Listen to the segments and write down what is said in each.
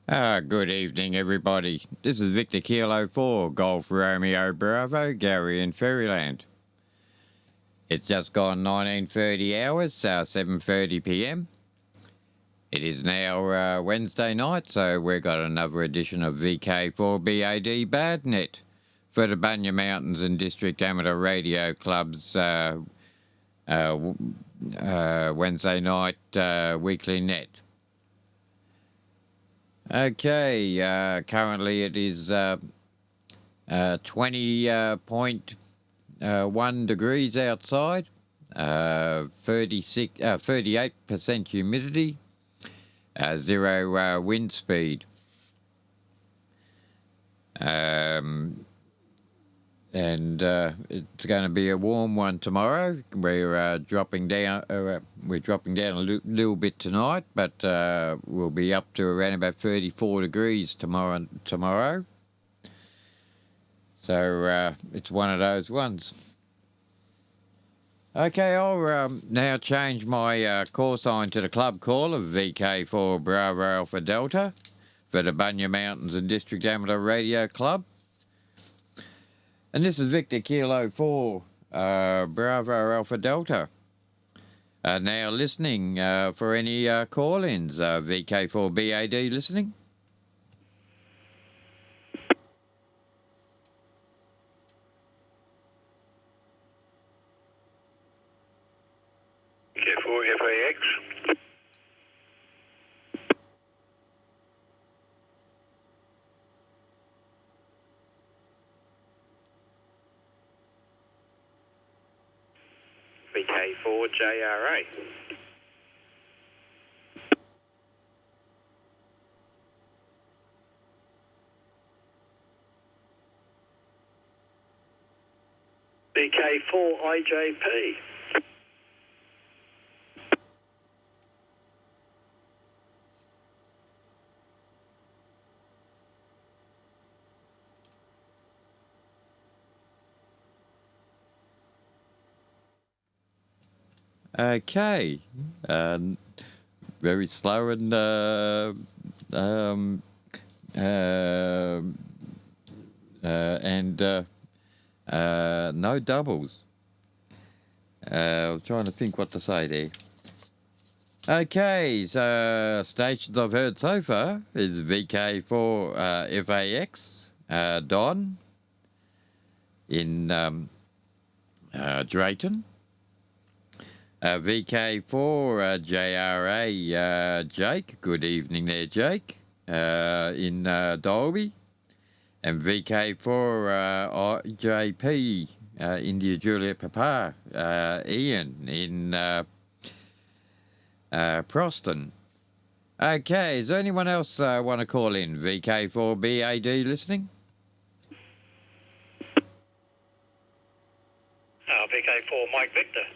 Good evening, everybody. This is Victor Kilo 4, Golf Romeo Bravo, Gary in Fairyland. It's just gone 19:30 hours, 7:30 p.m. It is now Wednesday night, so we've got another edition of VK4BAD BADnet for the Bunya Mountains and District Amateur Radio Club's Wednesday night weekly net. Okay, currently it is 20.1 degrees outside, 38% humidity, 0 wind speed. And it's going to be a warm one tomorrow. We're dropping down. We're dropping down a little bit tonight, but we'll be up to around about 34 degrees tomorrow. So it's one of those ones. Okay, I'll now change my call sign to the club call of VK4 Bravo Alpha Delta for the Bunya Mountains and District Amateur Radio Club. And this is Victor Kilo 4, Bravo Alpha Delta. Now listening for any call-ins. VK4BAD listening. VK4FAX. VK4JRA. VK4IJP. Okay. Very slow and no doubles. I'm trying to think what to say there. Okay, so stations I've heard so far is VK4FAX, Don in Drayton. VK4JRA, Jake. Good evening there, Jake, in Dolby. And VK4JP, India Juliet Papa, Ian in Proston. Okay, is there anyone else want to call in? VK4BAD listening? VK4 Mike Victor.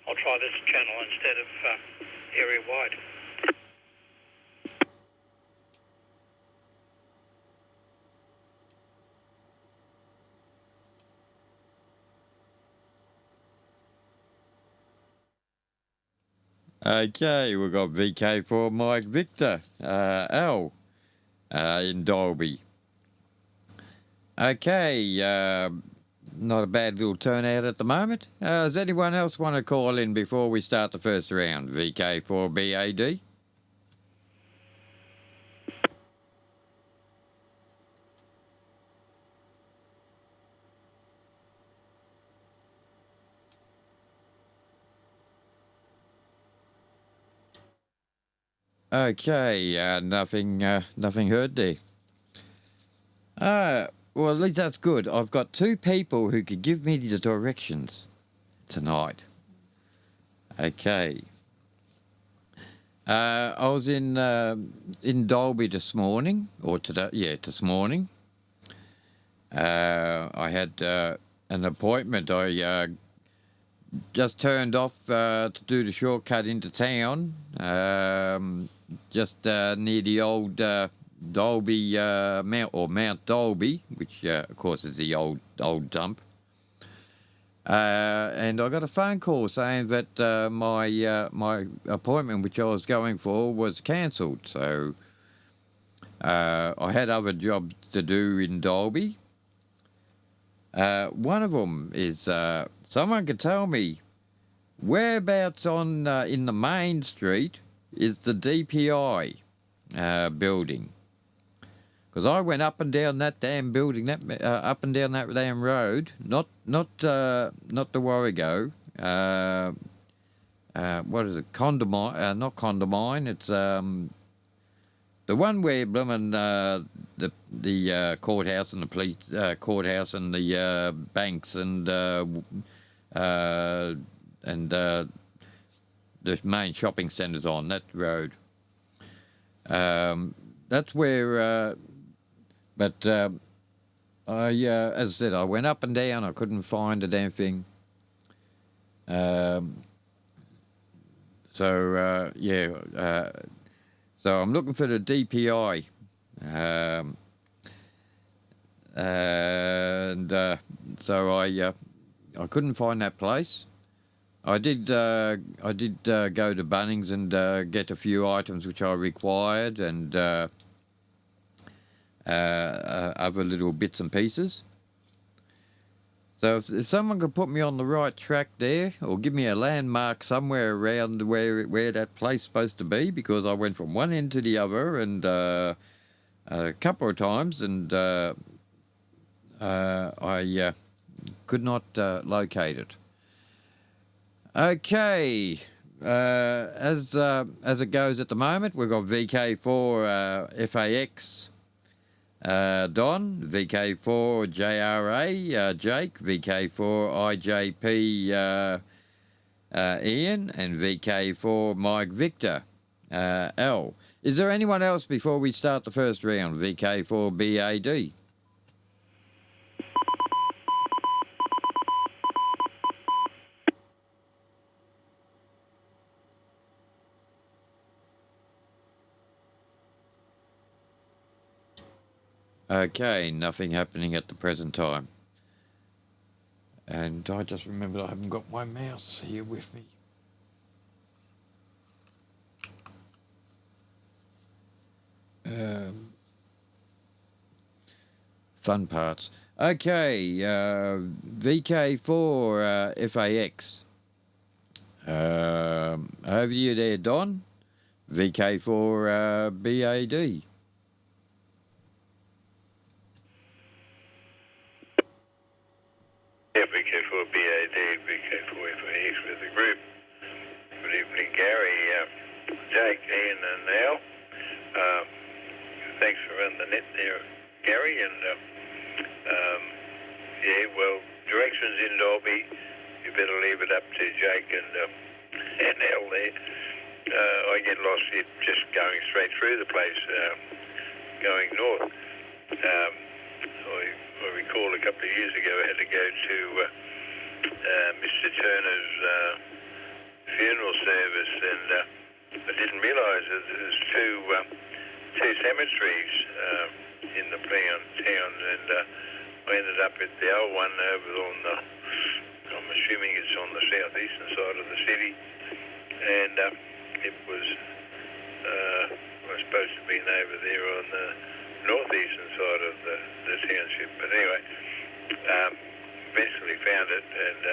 I'll try this channel instead of area wide. Okay, we've got VK4 Mike Victor, Al, in Dolby. Okay, not a bad little turnout at the moment. Does anyone else want to call in before we start the first round? VK4BAD? Okay, nothing heard there. Well, at least that's good. I've got two people who could give me the directions tonight. Okay. I was in Dolby this morning, or today. Yeah, this morning. I had an appointment. I just turned off to do the shortcut into town, just near the old Dolby Mount Dolby, which of course is the old dump. And I got a phone call saying that my appointment, which I was going for, was cancelled. So I had other jobs to do in Dalby. One of them is someone could tell me whereabouts on in the main street is the DPI building. Because I went up and down that damn building, up and down that damn road, not the Warrego. What is it? Condamine? Not Condamine. It's the one where bloomin' the courthouse and the police courthouse and the banks and the main shopping centres on that road. That's where. But as I said, I went up and down. I couldn't find a damn thing. So I'm looking for the DPI, so I couldn't find that place. I did go to Bunnings and get a few items which I required and other little bits and pieces. So if someone could put me on the right track there, or give me a landmark somewhere around where that place is supposed to be, because I went from one end to the other and a couple of times, and I could not locate it. Okay, as it goes at the moment, we've got VK4 Don, VK4GRB Jake, VK4IJP Ian, and VK4 Mike Victor L. Is there anyone else before we start the first round? VK4BAD. Okay, nothing happening at the present time. And I just remembered I haven't got my mouse here with me. Fun parts. Okay, VK4 FAX. Over to you there, Don. VK4 BAD. Yeah, VK4BAD, VK4FAX with the group. Good evening, Gary, Jake, Ian, and Al. Thanks for running the net there, Gary. And directions in Dalby. You better leave it up to Jake and Al there. I get lost here just going straight through the place, going north. I recall a couple of years ago I had to go to Mr. Turner's funeral service, and I didn't realise that there's two cemeteries in the town, and I ended up at the old one over on the, I'm assuming it's on the southeastern side of the city, and it was supposed to be over there on the northeastern side of the township, but anyway, eventually found it and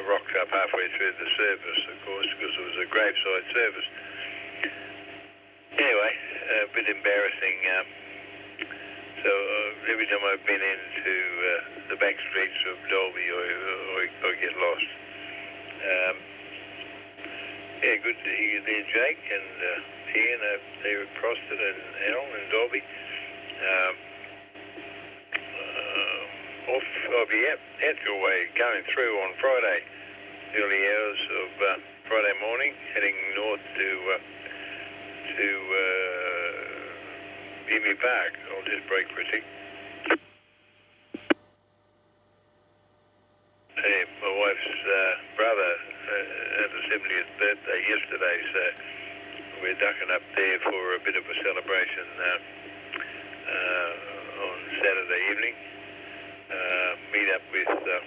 rocked up halfway through the service, of course, because it was a graveside service. Anyway, a bit embarrassing. So every time I've been into the back streets of Dalby, I get lost. Yeah, good to hear you there, Jake, and Ian there at Proston and Al and Dalby. I'll be out your way going through on Friday, early hours of Friday morning, heading north to Emu Park. I'll just break for a tick. Hey, my wife's brother had a 70th birthday yesterday, so we're ducking up there for a bit of a celebration on Saturday evening. Meet up with a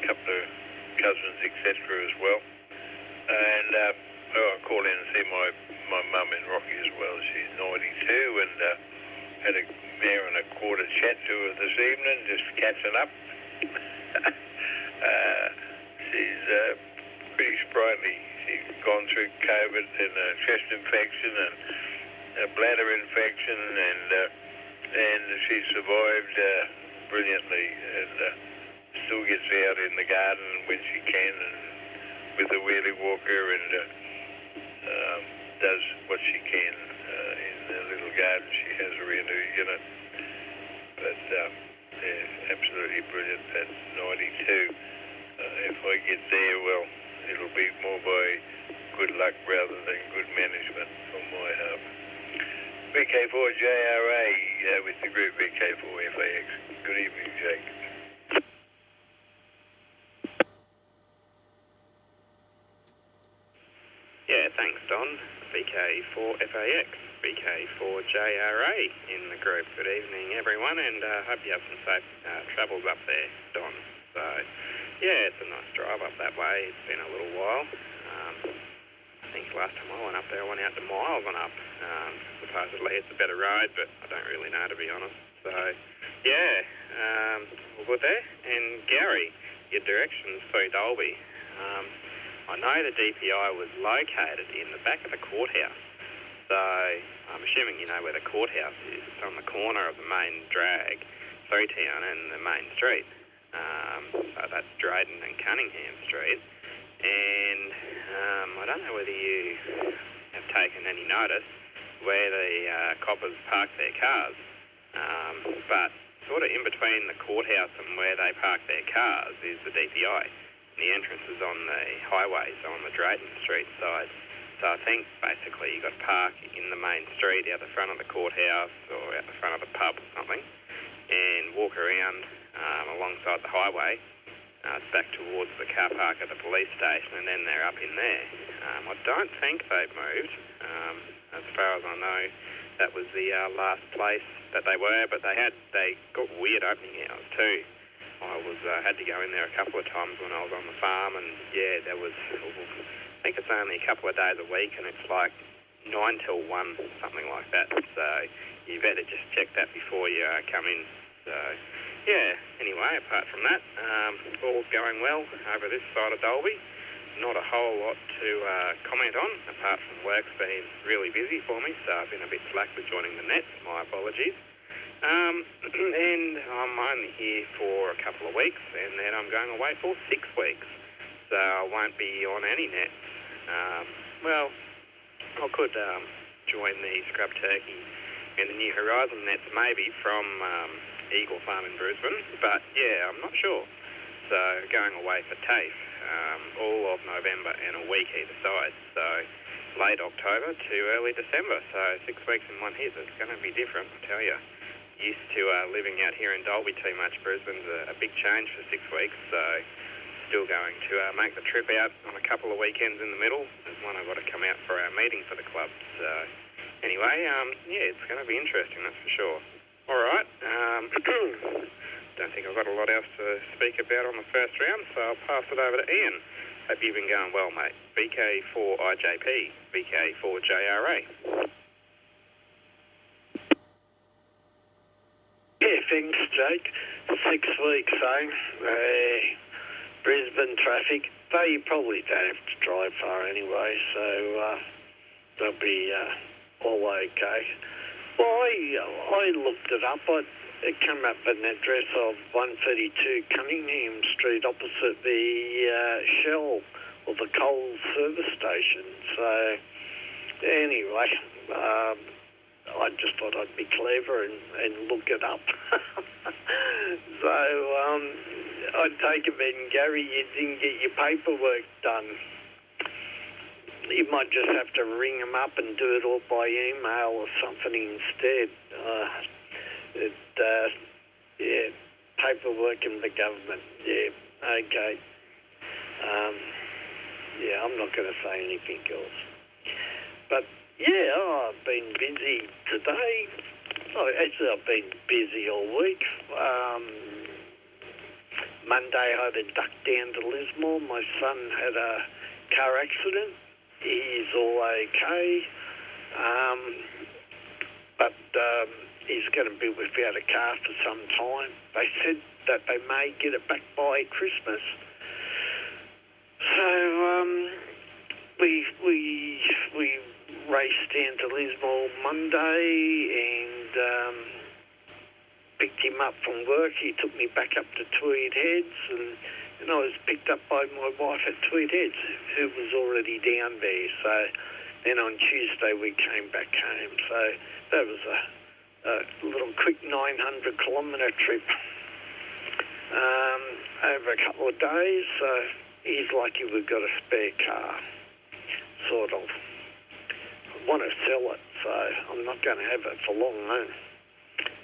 couple of cousins, etc. as well. And I'll call in and see see my mum in Rocky as well. She's 92 and had a hour and a quarter chat to her this evening, just catching up. She's pretty sprightly. She's gone through COVID and a chest infection and a bladder infection, and she survived brilliantly, and still gets out in the garden when she can, and with a wheelie walker, and does what she can in the little garden she has around her unit. But yeah, absolutely brilliant at 92. If I get there, well, it'll be more by good luck rather than good management on my half. VK4GRB with the group VK4FAX. Good evening, Jake. Yeah, thanks, Don. VK4FAX, VK4JRA in the group. Good evening, everyone, and hope you have some safe travels up there, Don. So, yeah, it's a nice drive up that way. It's been a little while. I think last time I went up there, I went out to Miles and up. Supposedly it's a better road, but I don't really know, to be honest. So, yeah, all good there. And Gary, your directions through Dalby. I know the DPI was located in the back of the courthouse. So I'm assuming you know where the courthouse is. It's on the corner of the main drag through town and the main street. So that's Drayton and Cunningham Street. And I don't know whether you have taken any notice where the coppers park their cars. But sort of in between the courthouse and where they park their cars is the DPI. The entrance is on the highway, so on the Drayton Street side. So I think basically you've got to park in the main street out the front of the courthouse or out the front of the pub or something and walk around alongside the highway back towards the car park at the police station, and then they're up in there. I don't think they've moved. As far as I know, that was the last place that they were, but they got weird opening hours too. I had to go in there a couple of times when I was on the farm, and yeah, there was, I think it's only a couple of days a week, and it's like 9 till 1, something like that. So you better just check that before you come in. So yeah, anyway, apart from that, all's going well over this side of Dalby. Not a whole lot to comment on, apart from work's been really busy for me, so I've been a bit slack with joining the nets. My apologies. And I'm only here for a couple of weeks, and then I'm going away for 6 weeks. So I won't be on any nets. Well, I could join the Scrub Turkey and the New Horizon nets maybe from Eagle Farm in Brisbane, but yeah, I'm not sure. So going away for TAFE all of November and a week either side. So late October to early December. So 6 weeks in one hit. It's going to be different, I tell you. Used to living out here in Dalby too much. Brisbane's a big change for 6 weeks, so still going to make the trip out on a couple of weekends in the middle. There's one I've got to come out for our meeting for the club. So anyway, yeah, it's going to be interesting, that's for sure. All right, don't think I've got a lot else to speak about on the first round, so I'll pass it over to Ian. Hope you've been going well, mate. VK4IJP, VK4JRA. Yeah, thanks, Jake. 6 weeks, Brisbane traffic, though you probably don't have to drive far anyway, so they'll be all okay. Well, I looked it up. It came up with an address of 132 Cunningham Street opposite the Shell or the coal service station. So anyway, I just thought I'd be clever and look it up. So I take it then, Gary, you didn't get your paperwork done. You might just have to ring them up and do it all by email or something instead. Yeah, paperwork in the government. Yeah, okay. Yeah, I'm not going to say anything else. But yeah, I've been busy today. Actually, I've been busy all week. Monday, I had a duck down to Lismore. My son had a car accident. he's all okay, but he's going to be without a car for some time. They said that they may get it back by Christmas. So we raced down to Lismore Monday and picked him up from work. He took me back up to Tweed Heads, and I was picked up by my wife at Tweed Heads, who was already down there. So then on Tuesday we came back home. So that was a little quick 900-kilometre trip over a couple of days. So he's lucky we've got a spare car, sort of. I want to sell it, so I'm not going to have it for long, no.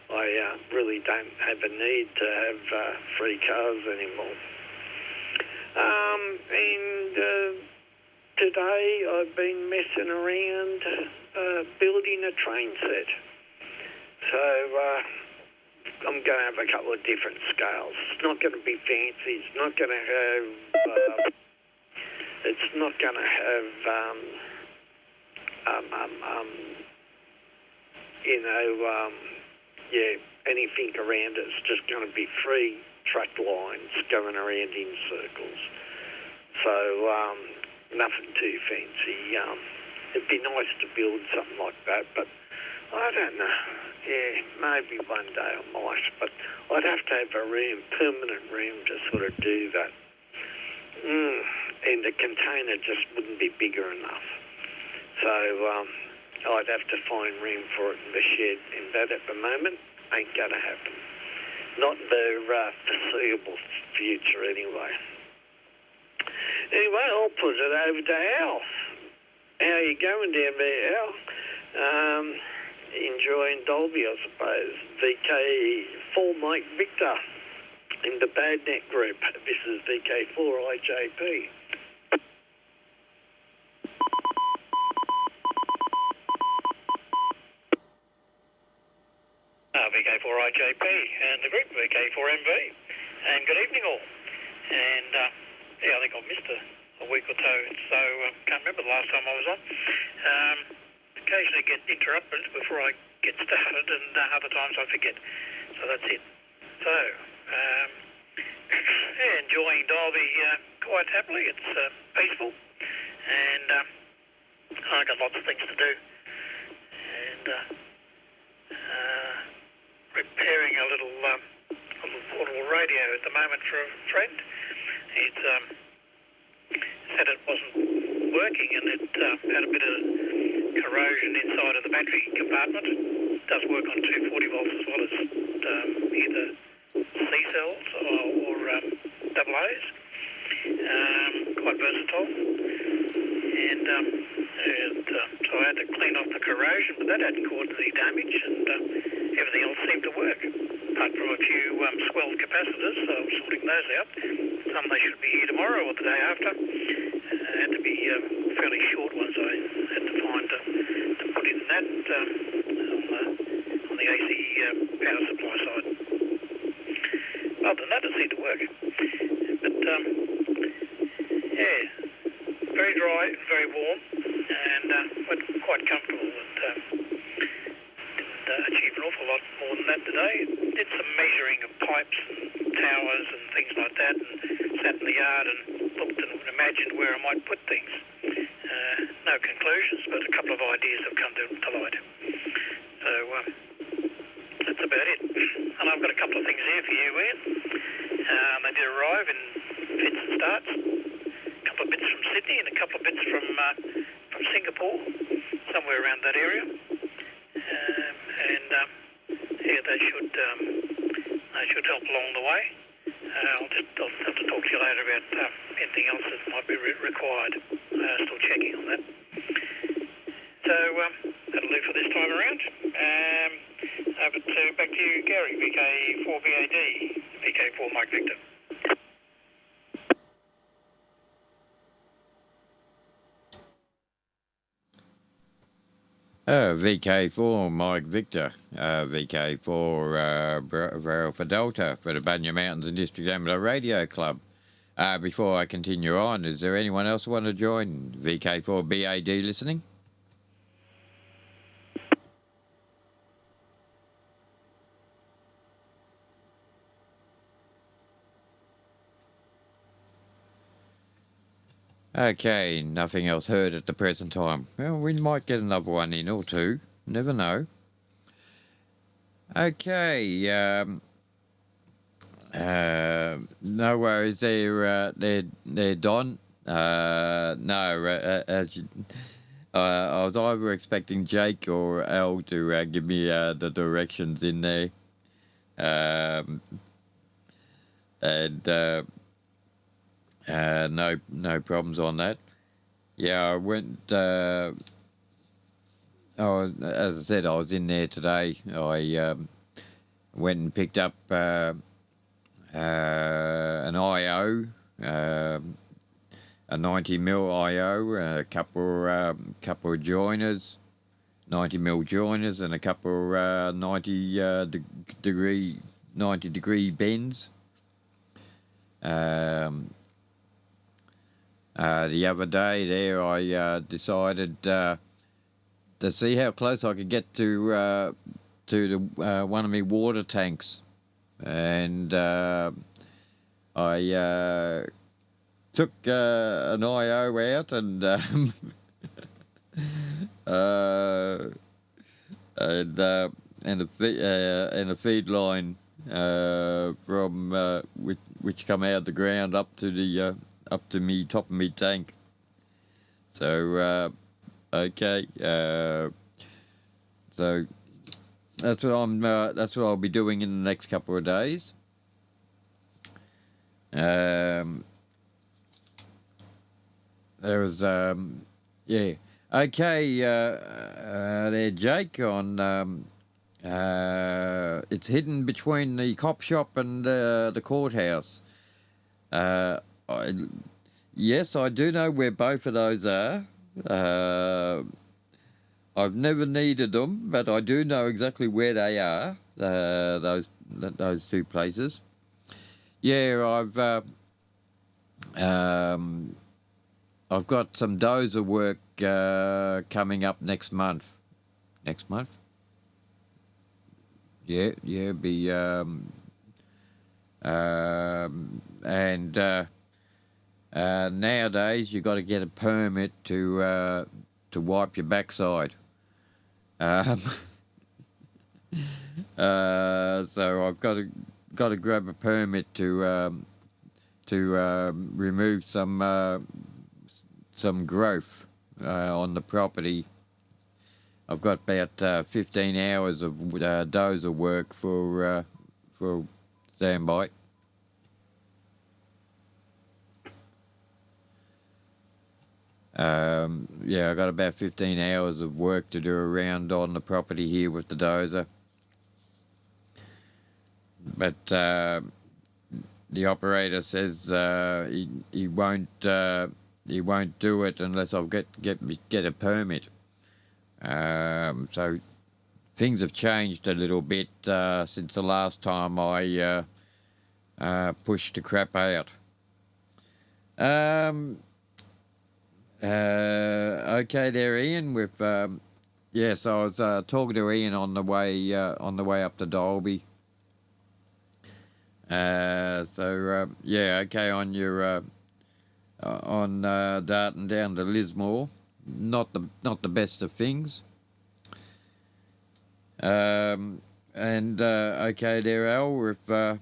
I really don't have a need to have free cars anymore. And today I've been messing around building a train set. So I'm going to have a couple of different scales. It's not going to be fancy. It's not going to have. It's not going to have. Anything around it. It's just going to be free track lines going around in circles. So nothing too fancy. It'd be nice to build something like that, but I don't know. Yeah, maybe one day I might, but I'd have to have a room, permanent room to sort of do that. And the container just wouldn't be bigger enough. So I'd have to find room for it in the shed, and that at the moment ain't going to happen. Not in the foreseeable future anyway. Anyway, I'll put it over to Al. How are you going down there, Al? Enjoying Dolby, I suppose. VK4 Mike Victor in the BADnet group. This is VK4IJP. VK4IJP and the group VK4MB. And good evening all. And I think I've missed a week or two, so can't remember the last time I was on. Occasionally get interrupted before I get started, and other times I forget. So that's it. So, enjoying Derby quite happily. It's peaceful, and I've got lots of things to do. And repairing a little portable radio at the moment for a friend. It said it wasn't working, and it had a bit of corrosion inside of the battery compartment. It does work on 240 volts as well as either C cells or double A's. Quite versatile. And so I had to clean off the corrosion, but that hadn't caused any damage, and everything else seemed to work, apart from a few swelled capacitors, so I'm sorting those out. Some they should be here tomorrow or the day after. Had to be fairly short ones I had to find to put in that on the AC power supply side. Other than that, it seemed to work. But very dry, very warm, and quite comfortable. And didn't achieve an awful lot more than that today. Did some measuring of pipes and towers and things like that, and sat in the yard and looked and imagined where I might put things. No conclusions, but a couple of ideas have come to light. So that's about it. And I've got a couple of things here for you, Ian. They did arrive in fits and starts. A couple of bits from Sydney and a couple of bits from Singapore, somewhere around that area. They should help along the way. I'll have to talk to you later about anything else that might be required. Still checking on that. So that'll do for this time around. Back to you, Gary, VK4BAD, VK4 Mike Victor. VK4 Mike Victor, VK4 Bravo for Delta for the Bunya Mountains and District Amateur Radio Club. Before I continue on, is there anyone else want to join VK4BAD listening? Okay, nothing else heard at the present time. Well, we might get another one in or two. Never know. Okay, no worries there, Don. No, as you, I was either expecting Jake or Al to give me the directions in there. And no problems on that. Yeah, I went. As I said, I was in there today. I went and picked up an IO, a 90mm IO, a couple of joiners, 90mm joiners, and a couple of 90 degree bends. The other day there, I decided to see how close I could get to the one of my water tanks, and I took an IO out and and a feed line from which come out of the ground up to the up to me top of me tank. So okay, so that's what I'll be doing in the next couple of days. There was yeah, okay, there, Jake, on it's hidden between the cop shop and the courthouse. Yes, I do know where both of those are. I've never needed them, but I do know exactly where they are. Those two places. Yeah, I've got some dozer work coming up next month. Next month? Yeah, be and nowadays you got to get a permit to wipe your backside. So I've got to grab a permit to remove some growth on the property. I've got about 15 hours of dozer work for standby. Yeah, I got about 15 hours of work to do around on the property here with the dozer. But the operator says he won't do it unless I've get a permit. So things have changed a little bit since the last time I pushed the crap out. Okay there, Ian. With yes, I was talking to Ian on the way up to Dalby. So yeah, okay, on your on Darton down to Lismore. Not the best of things. And okay there, Al, with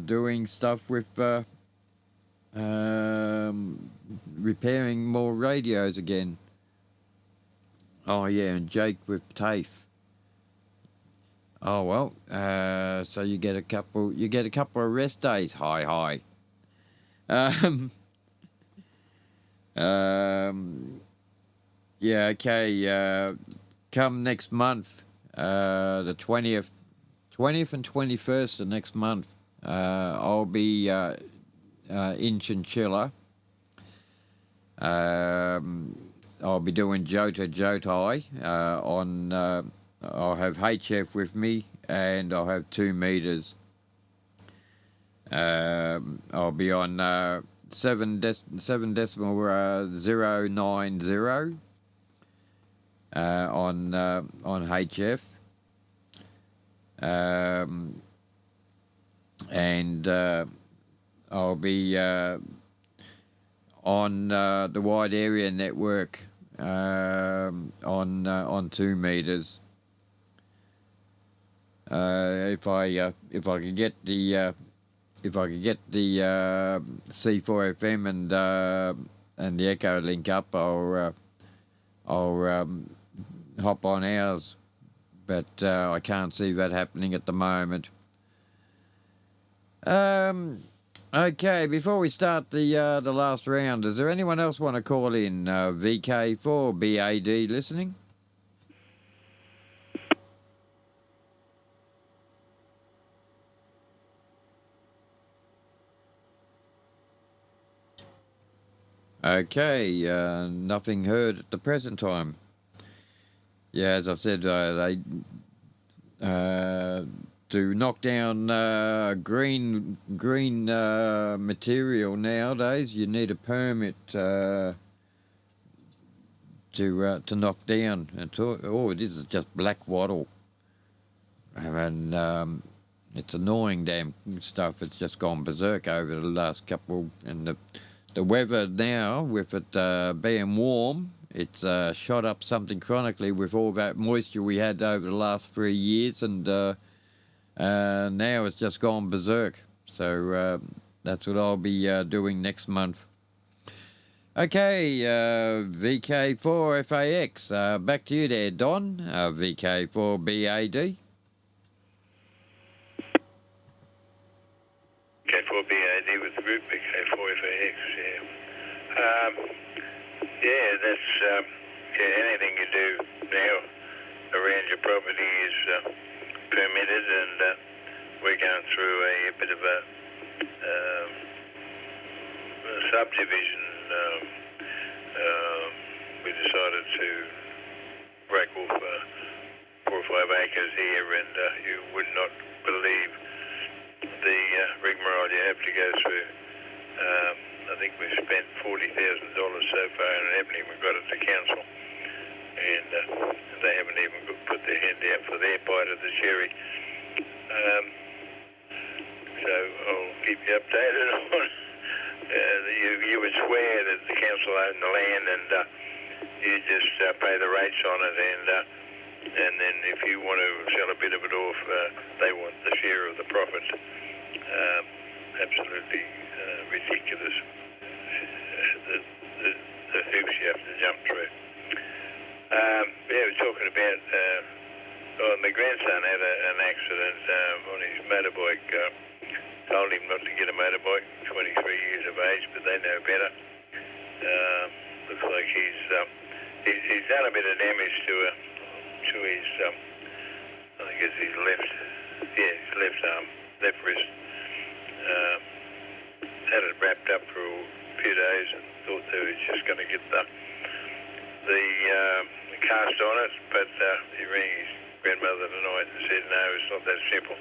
doing stuff with repairing more radios again. Oh yeah, and Jake with TAFE. Oh well, so you get a couple of rest days. Hi. Yeah, okay. Come next month, the 20th and 21st of next month, I'll be in Chinchilla. I'll be doing Jotai on. I'll have HF with me, and I'll have 2 meters. I'll be on 7.090 on HF. And I'll be on the wide area network on 2 meters. If I could get the C4FM and the Echo link up, I'll hop on ours, but I can't see that happening at the moment. Okay, before we start the last round, does there anyone else want to call in? VK4BAD listening? Okay, nothing heard at the present time. Yeah, as I said, to knock down green material nowadays, you need a permit to knock down. And all it is just black wattle, and it's annoying damn stuff. It's just gone berserk over the last couple, and the weather now, with it being warm, it's shot up something chronically with all that moisture we had over the last 3 years, and now it's just gone berserk. So that's what I'll be doing next month. Okay, VK4FAX, back to you there, Don. VK4BAD. VK4BAD with the group, VK4FAX, yeah. Yeah, that's, anything you do now around your property is permitted, and we're going through a bit of a subdivision. We decided to break off 4 or 5 acres here, and you would not believe the rigmarole you have to go through. I think we've spent $40,000 so far, and haven't even got it to council, and they haven't even put their hand out for their bite of the cherry. So I'll keep you updated on. You would swear that the council own the land, and you just pay the rates on it, and then if you want to sell a bit of it off, they want the share of the profit. Absolutely ridiculous. The hoops you have to jump through. Yeah, we're talking about my grandson had an accident on his motorbike. Told him not to get a motorbike, 23 years of age, but they know better. Looks like he's done a bit of damage to his, I guess his left arm, left wrist. Had it wrapped up for a few days and thought they were just going to get the cast on it, but he rang his grandmother tonight and said, no, it's not that simple.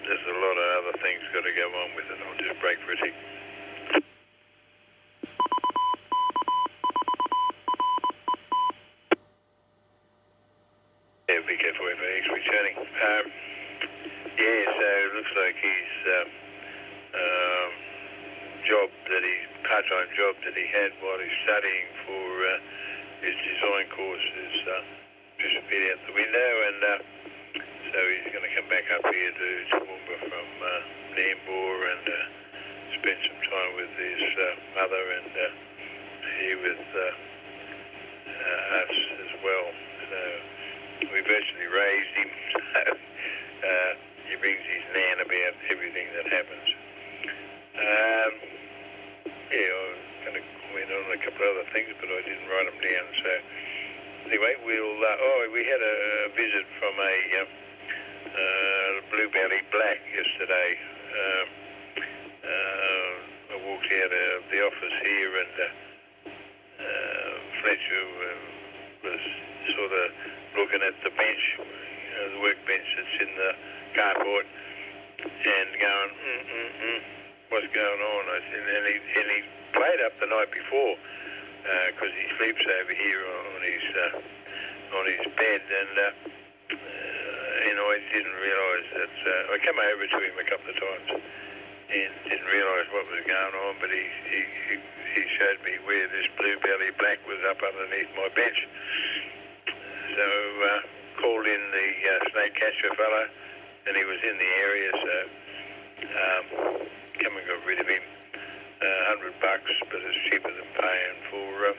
There's a lot of other things got to go on with it. I'll just break for a tick. Yeah, VK4FAX returning. Yeah, so it looks like his part-time job that he had while he's studying for his design course is disappeared out the window, and so he's going to come back up here to Toowoomba from Nambour and spend some time with his mother and here with us as well. So we virtually raised him. He brings his nan about everything that happens. Yeah, I was going to comment on a couple of other things, but I didn't write them down. So anyway, we had a visit from a blue-bellied black yesterday. I walked out of the office here, and Fletcher was sort of looking at the bench, the workbench that's in the carport, and going, what's going on? I said, and he played up the night before because he sleeps over here on his bed, and I didn't realise that. I came over to him a couple of times and didn't realise what was going on, but he showed me where this blue belly black was up underneath my bench. So called in the snake catcher fella, and he was in the area, so come and got rid of him. $100, but it's cheaper than paying for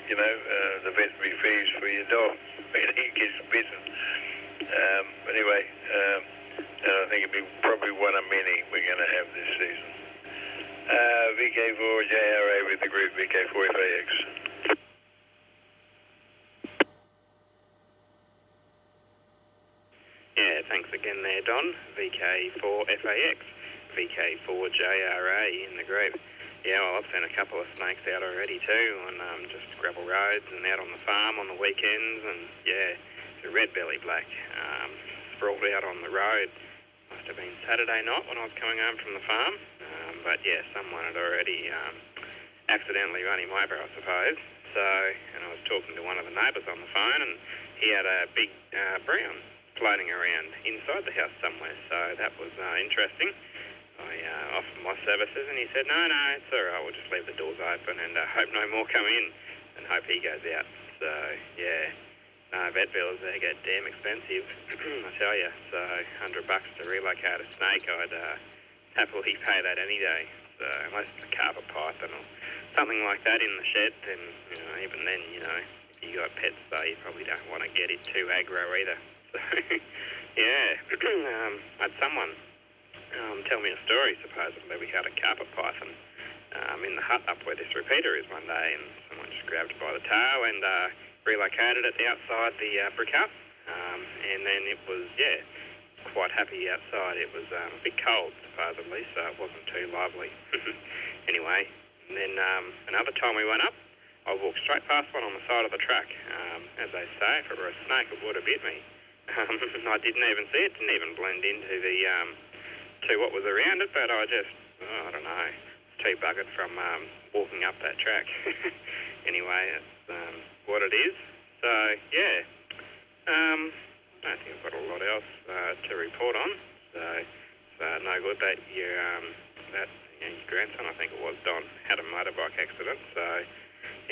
the veterinary fees for your dog when he gets bitten. Anyway, and I think it'll be probably one of many we're going to have this season. VK4GRB with the group VK4FAX. Yeah, thanks again there, Don. VK4FAX, VK4GRA in the group. Yeah, well, I've seen a couple of snakes out already too, on just gravel roads and out on the farm on the weekends, and yeah, the red belly black sprawled out on the road. Must have been Saturday night when I was coming home from the farm, but yeah, someone had already accidentally run him over, I suppose. So, and I was talking to one of the neighbours on the phone, and he had a big brown floating around inside the house somewhere, so that was interesting. I offered my services, and he said, no, it's all right, we'll just leave the doors open and hope no more come in, and hope he goes out. So, yeah, vet bills, they get damn expensive, I tell you. So, $100 to relocate a snake, I'd happily pay that any day. So, unless it's a carpet python or something like that in the shed, then, even then, if you got pets, though, you probably don't want to get it too aggro either. So, yeah, I had someone tell me a story. Supposedly we had a carpet python in the hut up where this repeater is one day, and someone just grabbed it by the tail and relocated it outside the brick hut, and then it was, quite happy outside. It was a bit cold, supposedly, so it wasn't too lively. Anyway, and then another time we went up, I walked straight past one on the side of the track. As they say, if it were a snake, it would have bit me. I didn't even see it, didn't even blend into the to what was around it, but I just, I don't know, too buggered from walking up that track. Anyway, it's what it is. So, yeah, I don't think I've got a lot else to report on. So it's no good that your grandson, I think it was, Don, had a motorbike accident. So,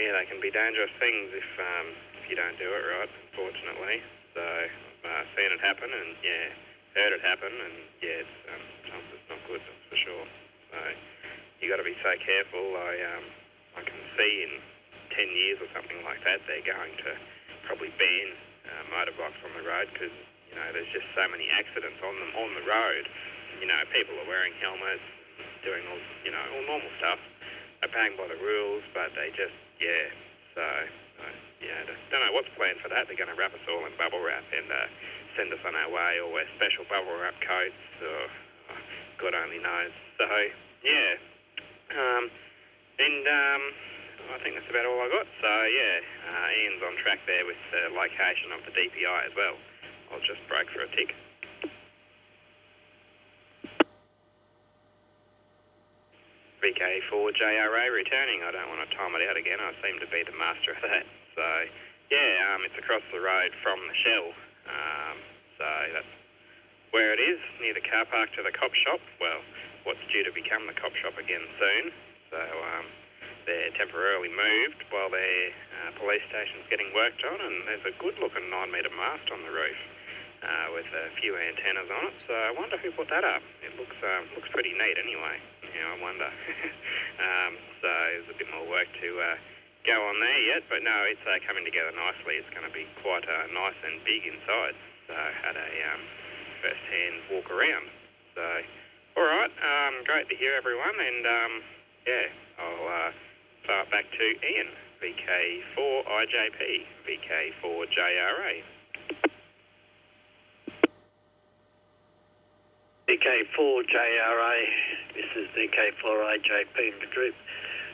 yeah, they can be dangerous things if you don't do it right, unfortunately. So I've seen it happen, and, yeah, heard it happen, and yeah, sometimes it's not good, that's for sure. So you got to be so careful. I can see in 10 years or something like that, they're going to probably ban motorbikes on the road because there's just so many accidents on them on the road. People are wearing helmets, doing all all normal stuff, obeying by the rules, but they just So don't know what's planned for that. They're going to wrap us all in bubble wrap and send us on our way, or wear special bubble wrap coats, or God only knows. So, yeah. I think that's about all I got. So, yeah, Ian's on track there with the location of the DPI as well. I'll just break for a tick. VK4GRA returning. I don't want to time it out again. I seem to be the master of that. So, yeah, it's across the road from the Shell. So that's where it is, near the car park to the cop shop. Well, what's due to become the cop shop again soon. So they're temporarily moved while their police station's getting worked on, and there's a good-looking 9-metre mast on the roof with a few antennas on it. So I wonder who put that up. It looks pretty neat anyway. I wonder. So there's a bit more work to go on there yet, but no, it's coming together nicely. It's going to be quite nice and big inside. So I had a first-hand walk around. So, all right, great to hear everyone, and I'll throw it back to Ian, VK4IJP, VK4JRA. VK4JRA, this is VK4IJP in the group.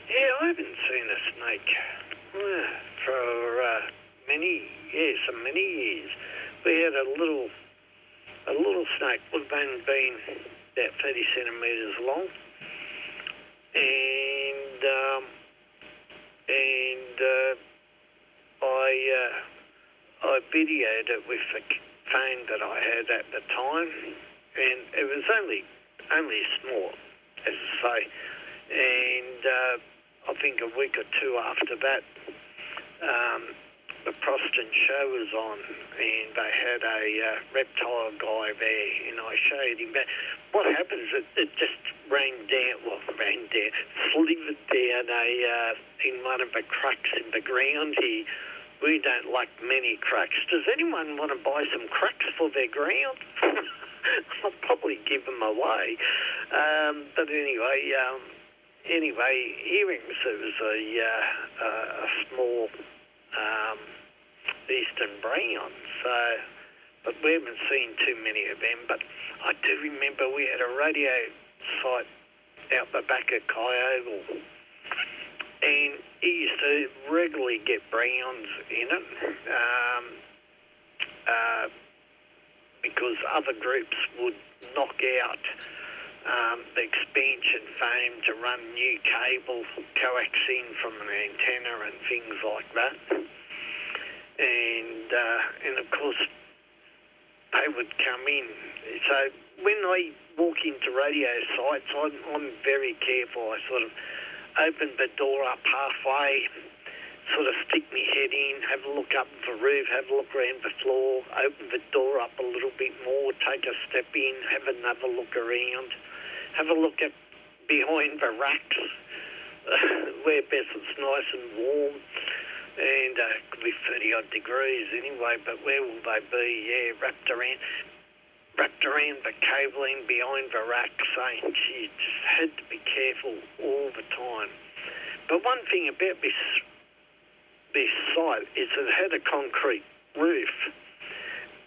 Yeah, I haven't seen a snake for many years. We had a little a little snake would have only been about 30 centimetres long, and I videoed it with the phone that I had at the time, and it was only small, as I say, and I think a week or two after that, the Proston show was on, and they had a reptile guy there, and I showed him that. What happens, it just slithered down in one of the cracks in the ground here. We don't like many cracks. Does anyone want to buy some cracks for their ground? I'll probably give them away. But anyway, earrings, it was a small eastern brown, so, but we haven't seen too many of them. But I do remember we had a radio site out the back of Kyogle, and he used to regularly get browns in it, because other groups would knock out the expansion foam to run new cable coaxing from an antenna and things like that. And of course, they would come in. So when I walk into radio sites, I'm very careful. I sort of open the door up halfway, sort of stick my head in, have a look up the roof, have a look around the floor, open the door up a little bit more, take a step in, have another look around, have a look at behind the racks, where best it's nice and warm, and it could be 30-odd degrees anyway, but where will they be? Yeah, wrapped around the cabling behind the rack, saying, gee, just had to be careful all the time. But one thing about this site is it had a concrete roof,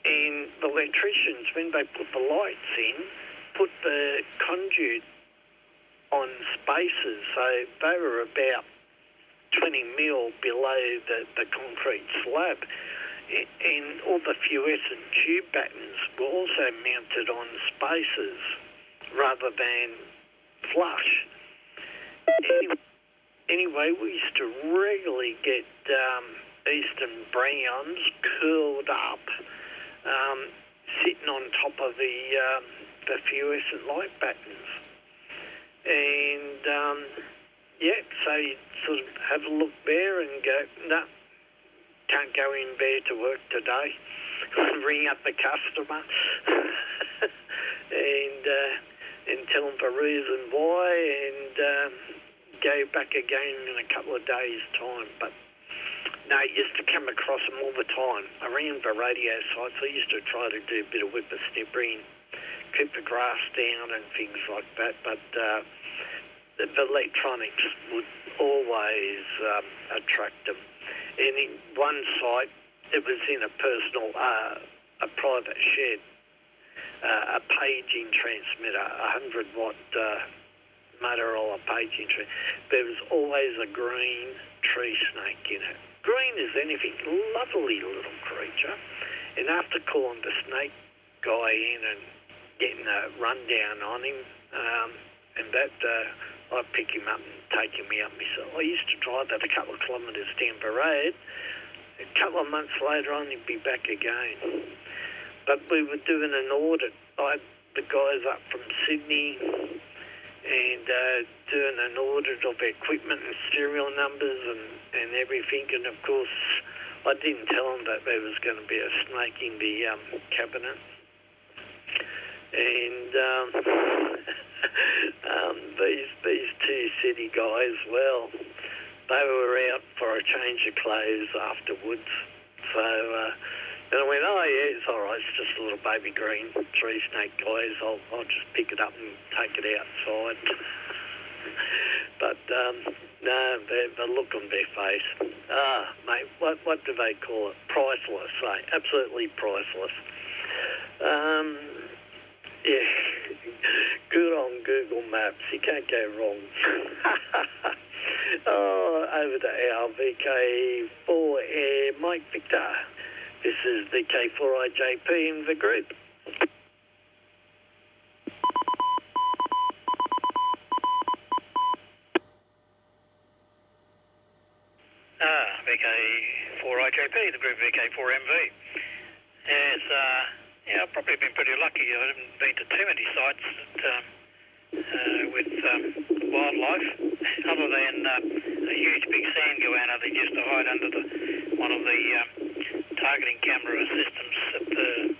and the electricians, when they put the lights in, put the conduit on spaces, so they were about 20 mil below the concrete slab, and all the fluorescent tube battens were also mounted on spaces rather than flush. Anyway, we used to regularly get eastern browns curled up, sitting on top of the fluorescent light battens. And, so you sort of have a look there and go, no, can't go in there to work today. Ring up the customer and tell them the reason why, and go back again in a couple of days' time. But no, I used to come across them all the time. Around the radio sites, I used to try to do a bit of whippersnippering, keep the grass down and things like that. But the electronics would always attract them. And in one site, it was in a personal, a private shed, a paging transmitter, 100-watt Motorola paging transmitter. There was always a green tree snake in it. Green as anything, lovely little creature. And after calling the snake guy in and getting a rundown on him, and that, I'd pick him up and take him out myself. I used to drive that a couple of kilometres down the road. A couple of months later on, he'd be back again. But we were doing an audit. I had the guys up from Sydney and doing an audit of equipment and serial numbers and everything. And, of course, I didn't tell them that there was going to be a snake in the cabinet. And these two city guys, well, they were out for a change of clothes afterwards. So, and I went, oh yeah, it's all right, it's just a little baby green tree snake, guys. I'll just pick it up and take it outside. But no, the look on their face, mate, what do they call it? Priceless, eh? Absolutely priceless. Yeah, good on Google Maps. You can't go wrong. Over to our VK4 Air Mike Victor. This is VK4IJP in the group. VK4IJP, the group VK4MV. Yes, I've probably been pretty lucky. I haven't been to too many sites with wildlife, other than a huge big sand goanna that used to hide under one of the targeting camera systems at the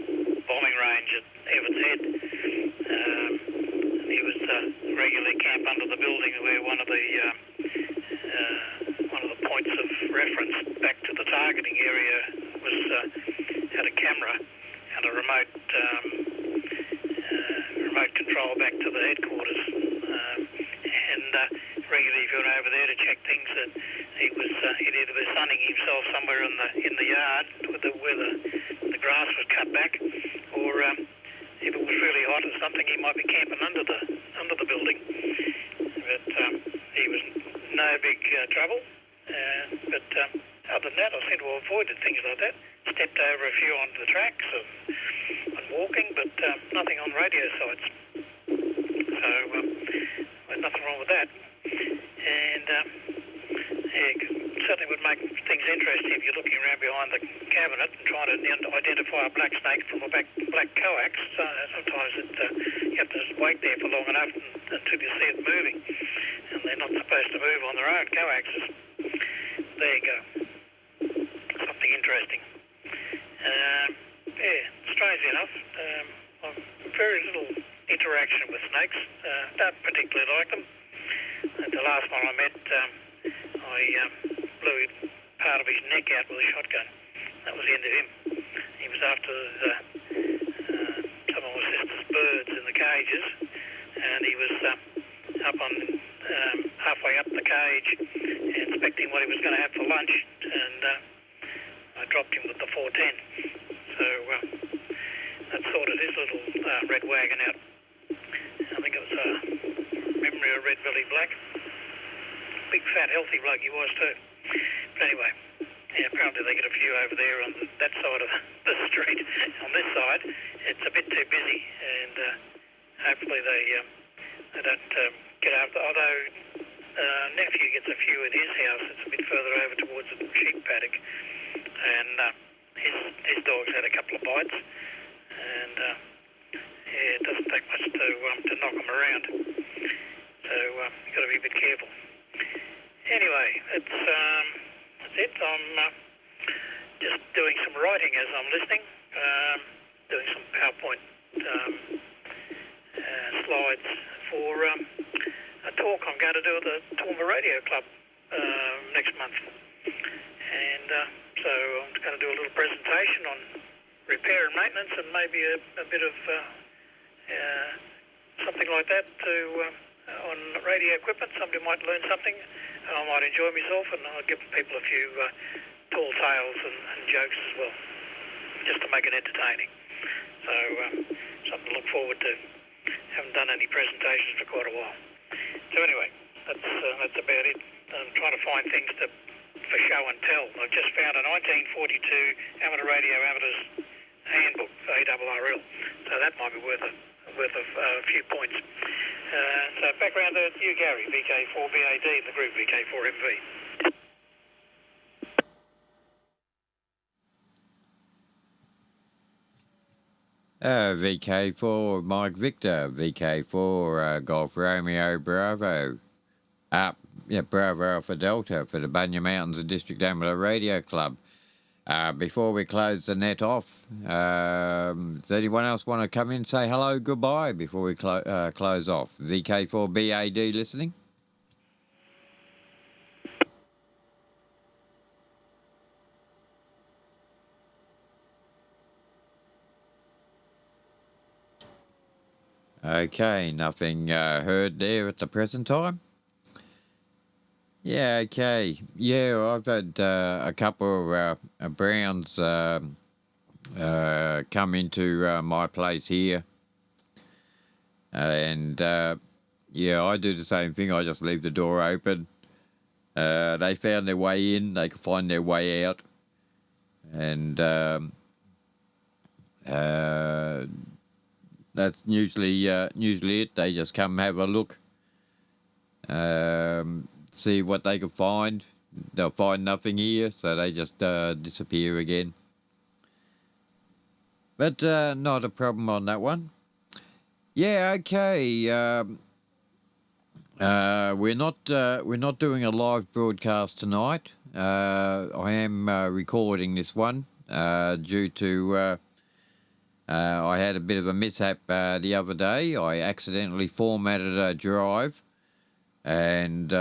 bombing range at Everts Head. He was regularly camp under the building where one of the points of reference back to the targeting area was had a camera and a remote control back to the headquarters. Regularly, if you went over there to check things, that he'd either be sunning himself somewhere in the yard where the grass was cut back, or if it was really hot or something, he might be camping under the building. But he was no big trouble. But other than that, I seem to have avoided things like that. Stepped over a few onto the tracks and walking, but nothing on radio sites. So nothing wrong with that. And certainly would make things interesting if you're looking around behind the cabinet and trying to identify a black snake from a black coax. Sometimes you have to wait there for long enough until you see it moving, and they're not supposed to move on their own coaxes. There you go. Something interesting. Strangely enough, I've very little interaction with snakes. Don't particularly like them. The last one I met, I blew part of his neck out with a shotgun. That was the end of him. He was after some of my sister's birds in the cages, and he was up on halfway up the cage, inspecting what he was going to have for lunch, and I dropped him with the 410. So that sorted his little red wagon out. I think it was memory of red belly black. Big fat healthy bloke he was too. But anyway, apparently they get a few over there on that side of the street. On this side, it's a bit too busy, and hopefully they don't get after. Although nephew gets a few at his house, it's a bit further over towards the sheep paddock, and his dog's had a couple of bites, and it doesn't take much to knock them around. So you've got to be a bit careful. Anyway, that's it. I'm just doing some writing as I'm listening, doing some PowerPoint slides for a talk I'm going to do at the Toowoomba Radio Club next month. And so I'm going to do a little presentation on repair and maintenance, and maybe a bit of something like that on radio equipment. Somebody might learn something, and I might enjoy myself, and I'll give people a few tall tales and jokes as well, just to make it entertaining. So something to look forward to. Haven't done any presentations for quite a while. So anyway, that's about it. I'm trying to find things for show and tell. I've just found a 1942 amateur radio amateurs handbook for ARRL, so that might be worth a few points. So back round to you, Gary, VK4BAD, the group VK4MV. VK4 Mike Victor, VK4 Golf Romeo Bravo, Bravo Alpha Delta for the Bunya Mountains District Amateur Radio Club. Before we close the net off, does anyone else want to come in and say hello, goodbye before we close off? VK4BAD listening? Okay, nothing heard there at the present time. Yeah, okay. Yeah, I've had a couple of Browns come into my place here. And, yeah, I do the same thing. I just leave the door open. They found their way in. They could find their way out. And that's usually it. They just come have a look. See what they can find. they'll find nothing here, so they just disappear again. But not a problem on that one. Yeah, okay. We're not doing a live broadcast tonight. I am recording this one due to I had a bit of a mishap the other day. I accidentally formatted a drive, and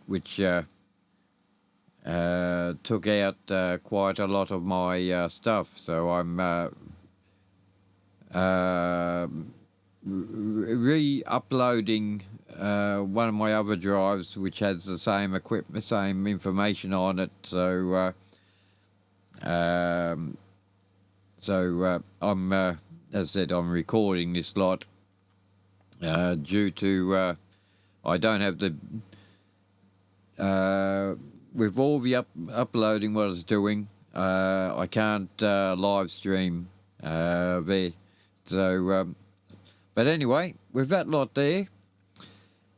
which took out quite a lot of my stuff. So I'm re-uploading one of my other drives, which has the same equipment, same information on it. So I'm, as I said, I'm recording this lot due to I don't have the with all the uploading what it's doing. I can't live stream there. So, but anyway, with that lot there,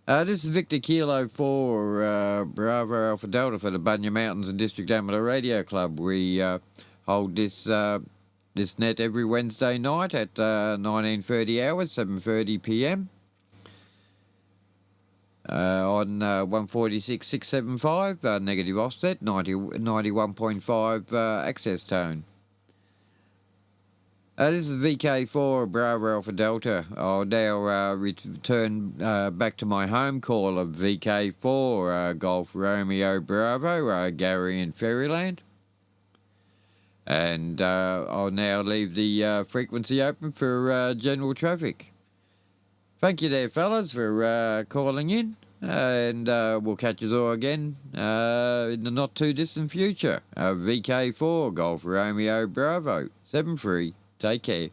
this is Victor Kilo 4 Bravo Alpha Delta for the Bunya Mountains and District Amateur Radio Club. We hold this net every Wednesday night at 19:30 hours, 7:30 p.m. On 146.675 negative offset, 91.5 access tone. This is VK4 Bravo Alpha Delta. I'll now return back to my home call of VK4 Golf Romeo Bravo, Gary in Fairyland. And I'll now leave the frequency open for general traffic. Thank you there, fellas, for calling in. And we'll catch you all again in the not too distant future. VK4 Golf Romeo Bravo 73. Take care.